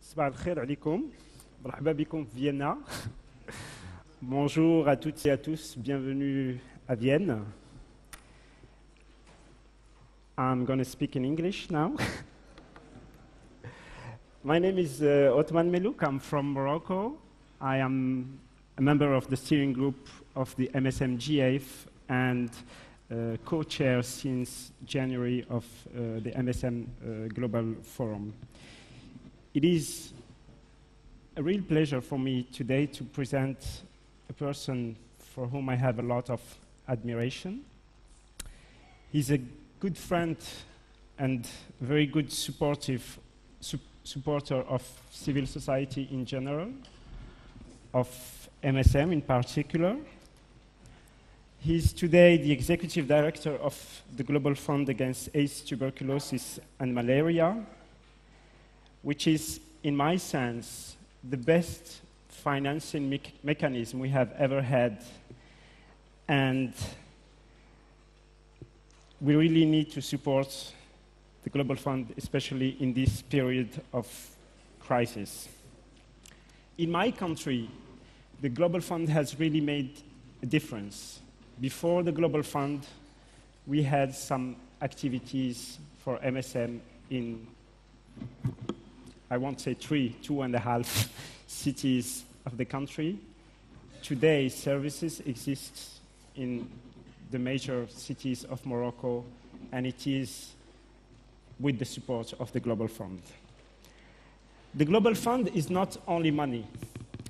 صباح الخير عليكم. مرحبا بكم في فيينا. Bonjour à toutes et à tous. Bienvenue à Vienne. I'm going to speak in English now. My name is Othman Melouk. I'm from Morocco. I am a member of the steering group of the MSM GAF and co-chair since January of the MSM Global Forum. It is a real pleasure for me today to present a person for whom I have a lot of admiration. He's a good friend and very good supporter of civil society in general, of MSM in particular. He's today the executive director of the Global Fund Against AIDS, Tuberculosis, and Malaria, which is, in my sense, the best financing mechanism we have ever had. And we really need to support the Global Fund, especially in this period of crisis. In my country, the Global Fund has really made a difference. Before the Global Fund, we had some activities for MSM in, I won't say 2.5 cities of the country. Today, services exist in the major cities of Morocco, and it is with the support of the Global Fund. The Global Fund is not only money.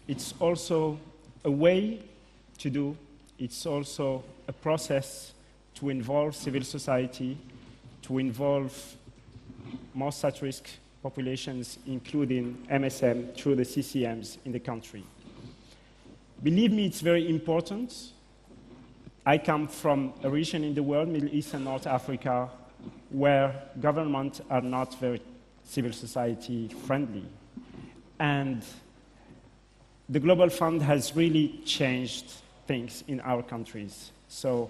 It's also a way to do. It's also a process to involve civil society, to involve most at-risk populations, including MSM, through the CCMs in the country. Believe me, it's very important. I come from a region in the world, Middle East and North Africa, where governments are not very civil society friendly. And the Global Fund has really changed things in our countries. So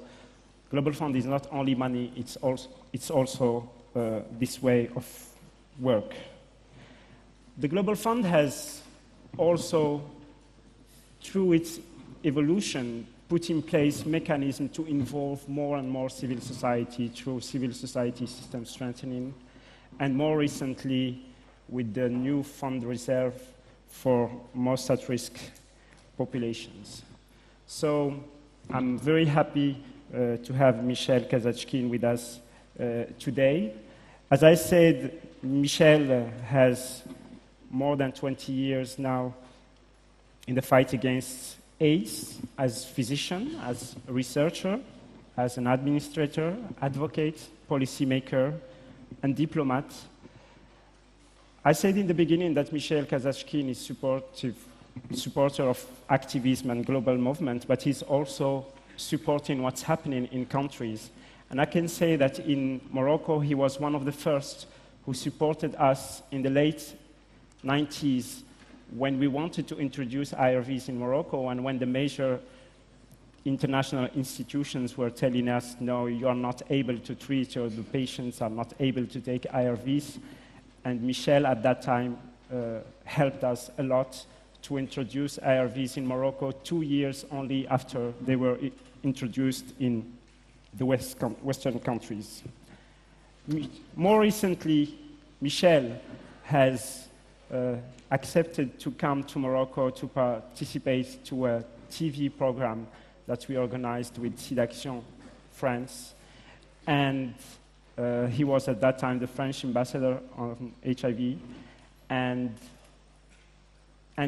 Global Fund is not only money, it's also this way of work. The Global Fund has also, through its evolution, put in place mechanisms to involve more and more civil society through civil society system strengthening, and more recently with the new fund reserve for most at-risk populations. So I'm very happy to have Michel Kazatchkine with us today. As I said, Michel has more than 20 years now in the fight against AIDS as physician, as a researcher, as an administrator, advocate, policymaker, and diplomat. I said in the beginning that Michel Kazatchkine is supporter of activism and global movement, but he's also supporting what's happening in countries. And I can say that in Morocco, he was one of the first who supported us in the late 90s when we wanted to introduce IRVs in Morocco, and when the major international institutions were telling us, no, you are not able to treat, or the patients are not able to take IRVs. And Michel, at that time, helped us a lot to introduce IRVs in Morocco 2 years only after they were introduced in the Western countries. More recently, Michel has accepted to come to Morocco to participate to a TV program that we organized with SIDAction France. And he was at that time the French ambassador on HIV. And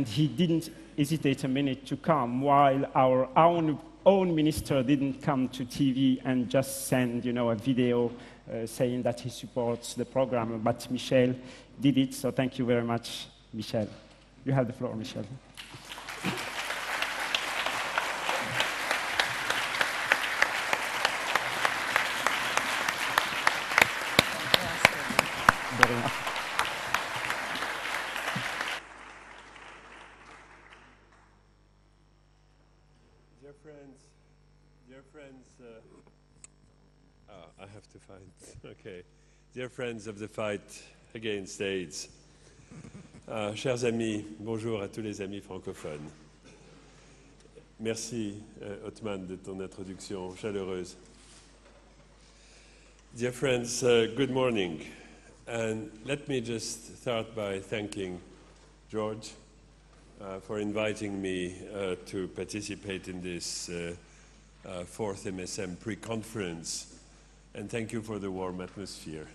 he didn't hesitate a minute to come, while our own minister didn't come to TV and just send, a video saying that he supports the program. But Michel did it, so thank you very much, Michel. You have the floor, Michel. I have to find, okay. Dear friends of the fight against AIDS, Chers amis, bonjour à tous les amis francophones. Merci, Othman, de ton introduction chaleureuse. Dear friends, good morning. And let me just start by thanking George for inviting me to participate in this fourth MSM pre-conference. And thank you for the warm atmosphere.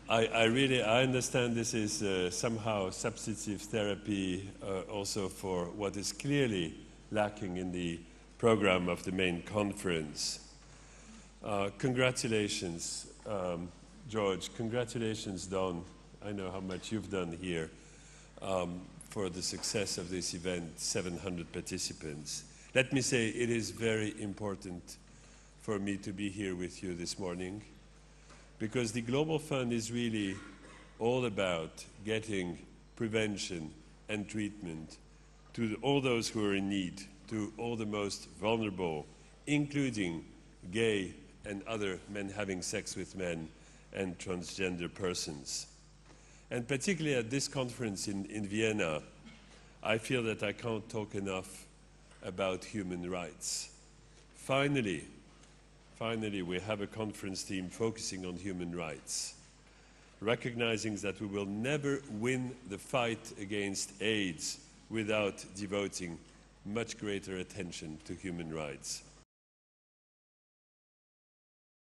I understand this is somehow substitute therapy also for what is clearly lacking in the program of the main conference. Congratulations, George. Congratulations, Don. I know how much you've done here for the success of this event, 700 participants. Let me say it is very important for me to be here with you this morning, because the Global Fund is really all about getting prevention and treatment to all those who are in need, to all the most vulnerable, including gay and other men having sex with men and transgender persons. And particularly at this conference in Vienna, I feel that I can't talk enough about human rights. Finally, we have a conference team focusing on human rights, recognizing that we will never win the fight against AIDS without devoting much greater attention to human rights.